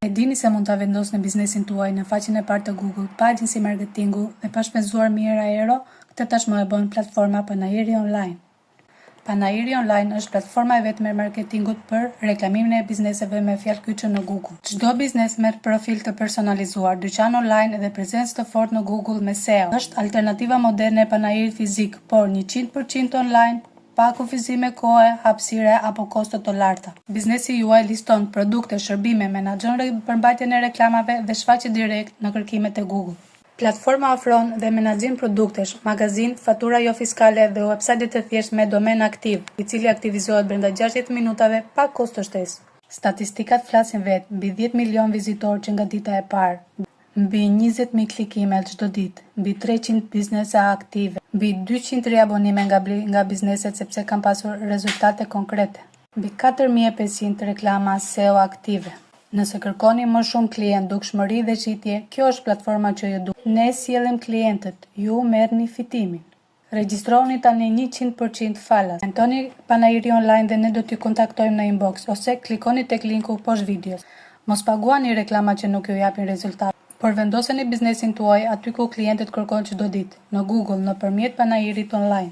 E dini se mund ta vendosni biznesin tuaj në faqen e parë të Google pa agjenci marketingu dhe pa shpenzuar mijëra euro? Këtë tashmë e bën platforma Panajiri Online. Panajiri Online është platforma e vetme e marketingut për reklamimin e bizneseve me fjalë kyçe në Google. Çdo biznes merr profil të personalizuar, dyqan online dhe prezencë të fortë në Google me SEO. Është alternativa moderne e panajirit fizik, por 100% online, pa kufizime kohe, hapësire apo kosto të larta. Biznesi juaj liston produkte, shërbime, menaxhon përmbajtjen e reklamave dhe shfaqet direkt në kërkimet e Google. Platforma ofron dhe menaxhim produktesh, magazin, fatura jo fiskale dhe websajte të thjeshtë me domen aktiv, i cili aktivizohet brenda 60 minutave pa kosto shtesë. Statistikat flasin vetë, mbi 10 milion vizitorë që nga dita e parë, mbi 20.000 klikime çdo ditë, mbi 300 biznese aktive, mbi 200 riabonime nga bizneset sepse kanë pasur rezultate konkrete, mbi 4.500 reklama SEO aktive. Nëse kërkoni më shumë klient, dukshmëri dhe shitje, kjo është platforma që ju duhet. Ne sjellim klientët, ju merrni fitimin. Regjistrohuni tani 100% falas. Entoni Panajiri Online dhe ne do t'ju kontaktojmë në inbox ose klikoni tek linku poshtë videos. Mos paguani reklama që nuk ju japin rezultat, por vendoseni biznesin tuaj aty ku klientët kërkojnë çdo ditë, në Google nëpërmjet Panajirit Online.